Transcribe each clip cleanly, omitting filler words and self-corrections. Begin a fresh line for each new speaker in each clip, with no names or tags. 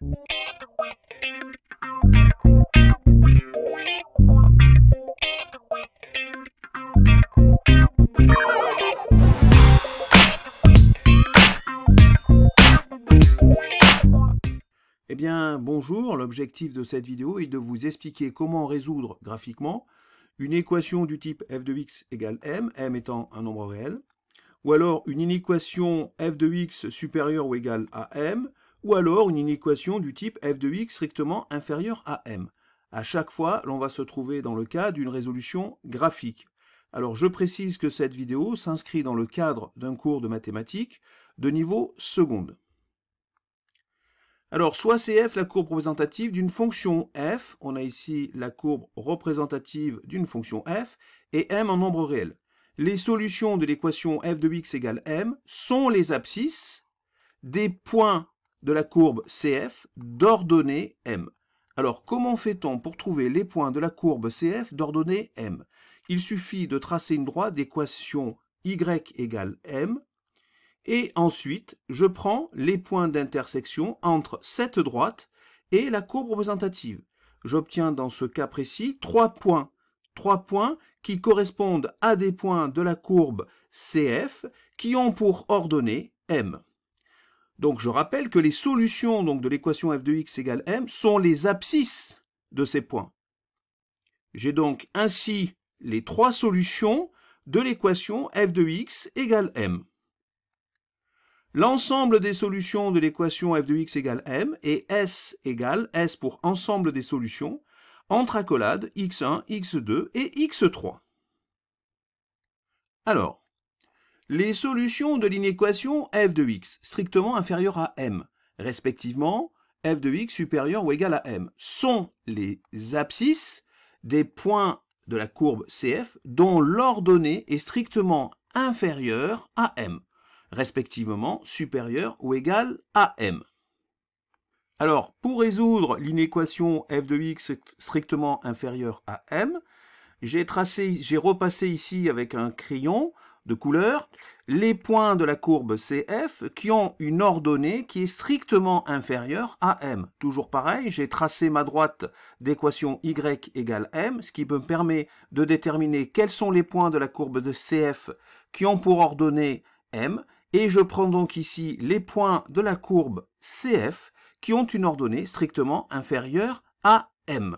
Eh bien, bonjour, l'objectif de cette vidéo est de vous expliquer comment résoudre graphiquement une équation du type f de x égale m étant un nombre réel, ou alors une inéquation f de x supérieure ou égale à m, ou alors une inéquation du type f de x strictement inférieure à m. À chaque fois, l'on va se trouver dans le cas d'une résolution graphique. Alors, je précise que cette vidéo s'inscrit dans le cadre d'un cours de mathématiques de niveau seconde. Alors, soit c'est f la courbe représentative d'une fonction f, on a ici la courbe représentative d'une fonction f, et m en nombre réel. Les solutions de l'équation f de x égale m sont les abscisses des points de la courbe cf d'ordonnée m. Alors, comment fait-on pour trouver les points de la courbe cf d'ordonnée m? Il suffit de tracer une droite d'équation y égale m, et ensuite, je prends les points d'intersection entre cette droite et la courbe représentative. J'obtiens dans ce cas précis 3 points. 3 points qui correspondent à des points de la courbe CF qui ont pour ordonnée M. Donc je rappelle que les solutions de l'équation f de x égale m sont les abscisses de ces points. J'ai donc ainsi les 3 solutions de l'équation f de x égale m. L'ensemble des solutions de l'équation f de x égale m est S égale S pour ensemble des solutions entre accolades x1, x2 et x3. Alors, les solutions de l'inéquation f de x strictement inférieure à m, respectivement f de x supérieur ou égal à m, sont les abscisses des points de la courbe CF dont l'ordonnée est strictement inférieure à m, respectivement supérieur ou égal à m. Alors, pour résoudre l'inéquation f de x strictement inférieure à m, j'ai repassé ici avec un crayon de couleur les points de la courbe CF qui ont une ordonnée qui est strictement inférieure à m. Toujours pareil, j'ai tracé ma droite d'équation y égale m, ce qui me permet de déterminer quels sont les points de la courbe de CF qui ont pour ordonnée m, et je prends donc ici les points de la courbe CF qui ont une ordonnée strictement inférieure à m.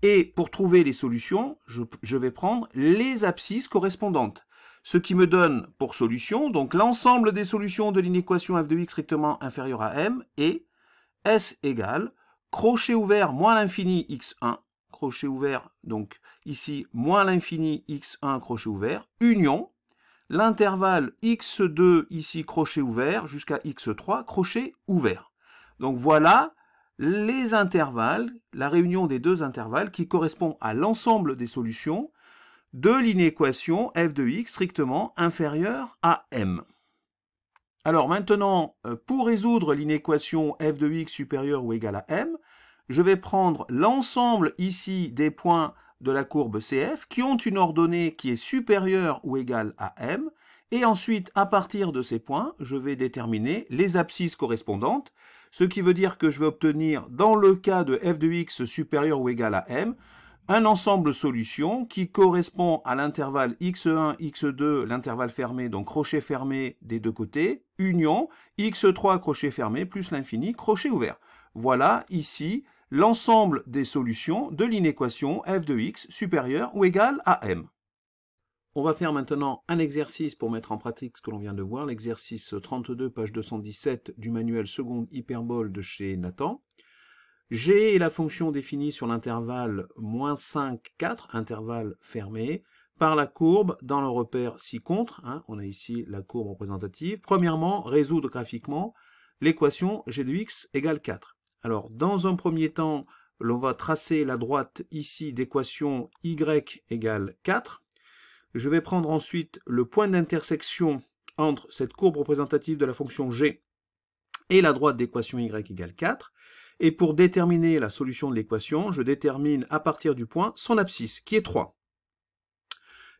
Et pour trouver les solutions, je vais prendre les abscisses correspondantes. Ce qui me donne pour solution, donc l'ensemble des solutions de l'inéquation f de x strictement inférieure à m est S égale crochet ouvert moins l'infini x1, crochet ouvert, donc ici moins l'infini x1 crochet ouvert, union, l'intervalle x2 ici crochet ouvert jusqu'à x3 crochet ouvert. Donc voilà les intervalles, la réunion des deux intervalles qui correspond à l'ensemble des solutions de l'inéquation f de x strictement inférieure à m. Alors maintenant, pour résoudre l'inéquation f de x supérieure ou égale à m, je vais prendre l'ensemble ici des points de la courbe CF qui ont une ordonnée qui est supérieure ou égale à m, et ensuite, à partir de ces points, je vais déterminer les abscisses correspondantes, ce qui veut dire que je vais obtenir, dans le cas de f de x supérieur ou égal à m, un ensemble solution qui correspond à l'intervalle x1, x2, l'intervalle fermé, donc crochet fermé des deux côtés, union, x3 crochet fermé, plus l'infini, crochet ouvert. Voilà ici l'ensemble des solutions de l'inéquation f de x supérieur ou égal à m. On va faire maintenant un exercice pour mettre en pratique ce que l'on vient de voir, l'exercice 32, page 217 du manuel seconde hyperbole de chez Nathan. G est la fonction définie sur l'intervalle -5, 4, intervalle fermé, par la courbe dans le repère ci-contre. On a ici la courbe représentative. Premièrement, résoudre graphiquement l'équation g de x égale 4. Alors, dans un premier temps, l'on va tracer la droite ici d'équation y égale 4. Je vais prendre ensuite le point d'intersection entre cette courbe représentative de la fonction g et la droite d'équation y égale 4. Et pour déterminer la solution de l'équation, je détermine à partir du point son abscisse, qui est 3.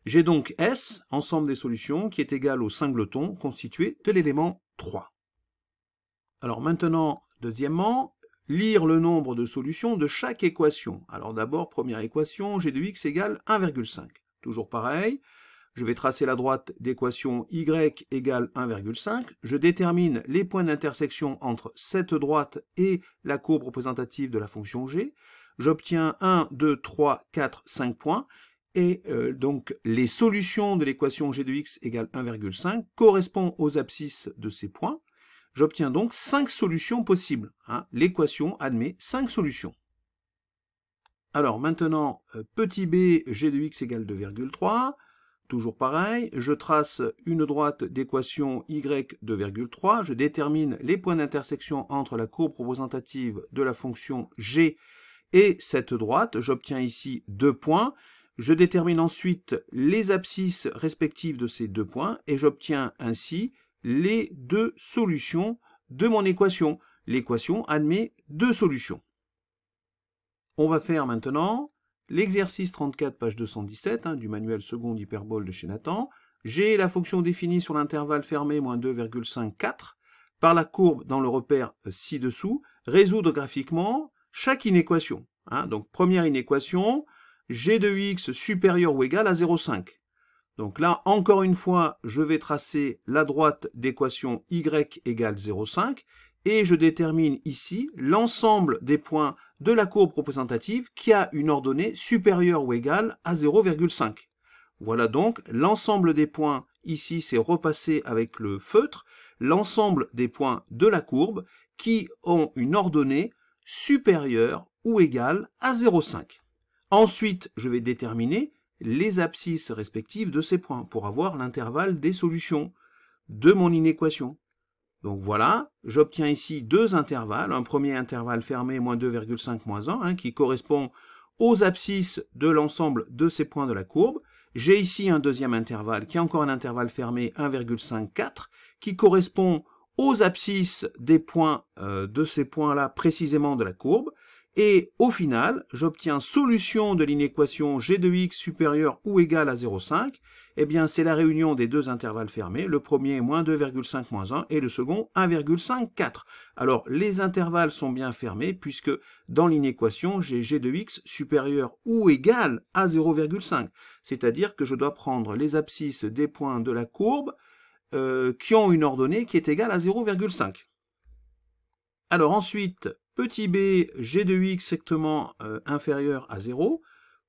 J'ai donc S, ensemble des solutions, qui est égal au singleton constitué de l'élément 3. Alors maintenant, deuxièmement, lire le nombre de solutions de chaque équation. Alors d'abord, première équation, g de x égale 1,5. Toujours pareil, je vais tracer la droite d'équation y égale 1,5. Je détermine les points d'intersection entre cette droite et la courbe représentative de la fonction g. J'obtiens 1, 2, 3, 4, 5 points. Et donc les solutions de l'équation g de x égale 1,5 correspondent aux abscisses de ces points. J'obtiens donc 5 solutions possibles. Hein. L'équation admet 5 solutions. Alors maintenant, petit b, g de x égale 2,3. Toujours pareil, je trace une droite d'équation y 2,3. Je détermine les points d'intersection entre la courbe représentative de la fonction g et cette droite. J'obtiens ici 2 points. Je détermine ensuite les abscisses respectives de ces 2 points et j'obtiens ainsi les 2 solutions de mon équation. L'équation admet 2 solutions. On va faire maintenant l'exercice 34, page 217, du manuel seconde hyperbole de chez Nathan. J'ai la fonction définie sur l'intervalle fermé moins 2,54 par la courbe dans le repère ci-dessous. Résoudre graphiquement chaque inéquation. Donc première inéquation, g de x supérieur ou égal à 0,5. Donc là, encore une fois, je vais tracer la droite d'équation y égale 0,5 et je détermine ici l'ensemble des points de la courbe représentative qui a une ordonnée supérieure ou égale à 0,5. Voilà donc l'ensemble des points, ici c'est repassé avec le feutre, l'ensemble des points de la courbe qui ont une ordonnée supérieure ou égale à 0,5. Ensuite, je vais déterminer les abscisses respectives de ces points pour avoir l'intervalle des solutions de mon inéquation. Donc voilà, j'obtiens ici 2 intervalles, un premier intervalle fermé moins 2,5 moins 1, qui correspond aux abscisses de l'ensemble de ces points de la courbe. J'ai ici un deuxième intervalle qui est encore un intervalle fermé 1,54 qui correspond aux abscisses des points de ces points-là précisément de la courbe. Et au final, j'obtiens solution de l'inéquation g de x supérieur ou égal à 0,5. Eh bien, c'est la réunion des 2 intervalles fermés. Le premier, moins 2,5 moins 1, et le second, 1,54. Alors, les intervalles sont bien fermés, puisque dans l'inéquation, j'ai g de x supérieur ou égal à 0,5. C'est-à-dire que je dois prendre les abscisses des points de la courbe qui ont une ordonnée qui est égale à 0,5. Alors ensuite, petit b, g de x strictement inférieur à 0.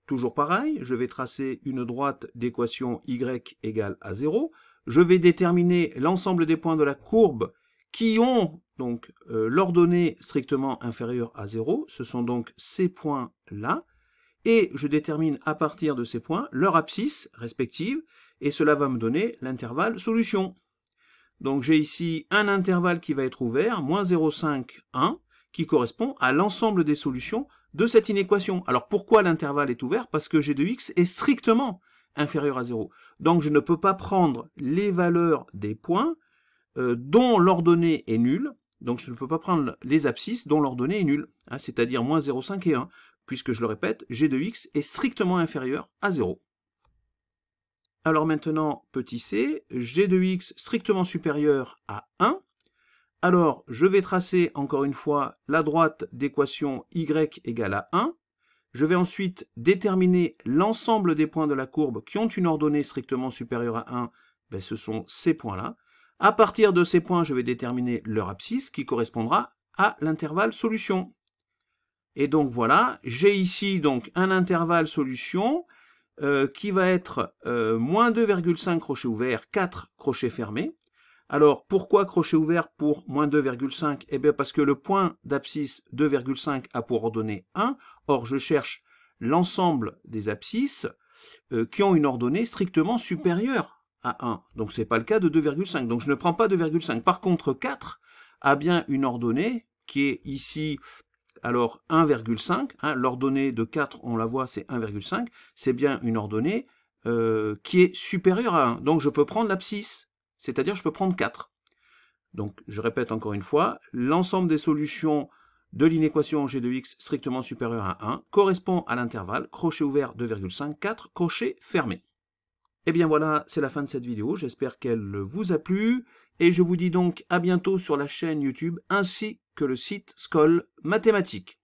Toujours pareil, je vais tracer une droite d'équation y égale à 0. Je vais déterminer l'ensemble des points de la courbe qui ont donc l'ordonnée strictement inférieure à 0. Ce sont donc ces points-là. Et je détermine à partir de ces points leur abscisse respective. Et cela va me donner l'intervalle solution. Donc j'ai ici un intervalle qui va être ouvert, moins 0,5, 1, qui correspond à l'ensemble des solutions de cette inéquation. Alors pourquoi l'intervalle est ouvert? Parce que g de x est strictement inférieur à 0. Donc je ne peux pas prendre les valeurs des points dont l'ordonnée est nulle. Donc je ne peux pas prendre les abscisses dont l'ordonnée est nulle, c'est-à-dire moins 0,5 et 1, puisque je le répète, g de x est strictement inférieur à 0. Alors maintenant, petit c, g de x strictement supérieur à 1. Alors, je vais tracer encore une fois la droite d'équation y égale à 1. Je vais ensuite déterminer l'ensemble des points de la courbe qui ont une ordonnée strictement supérieure à 1. Ben, ce sont ces points-là. À partir de ces points, je vais déterminer leur abscisse qui correspondra à l'intervalle solution. Et donc voilà, j'ai ici donc un intervalle solution qui va être moins 2,5 crochet ouvert, 4 crochets fermés. Alors, pourquoi crochet ouvert pour moins 2,5? Eh bien, parce que le point d'abscisse 2,5 a pour ordonnée 1. Or, je cherche l'ensemble des abscisses qui ont une ordonnée strictement supérieure à 1. Donc, ce n'est pas le cas de 2,5. Donc, je ne prends pas 2,5. Par contre, 4 a bien une ordonnée qui est ici... Alors 1,5, l'ordonnée de 4, on la voit, c'est 1,5, c'est bien une ordonnée qui est supérieure à 1. Donc je peux prendre l'abscisse, c'est-à-dire je peux prendre 4. Donc je répète encore une fois, l'ensemble des solutions de l'inéquation g de x strictement supérieure à 1 correspond à l'intervalle crochet ouvert 2,5, 4, crochet fermé. Et bien voilà, c'est la fin de cette vidéo, j'espère qu'elle vous a plu. et je vous dis donc à bientôt sur la chaîne YouTube ainsi que le site Skoll Mathématiques.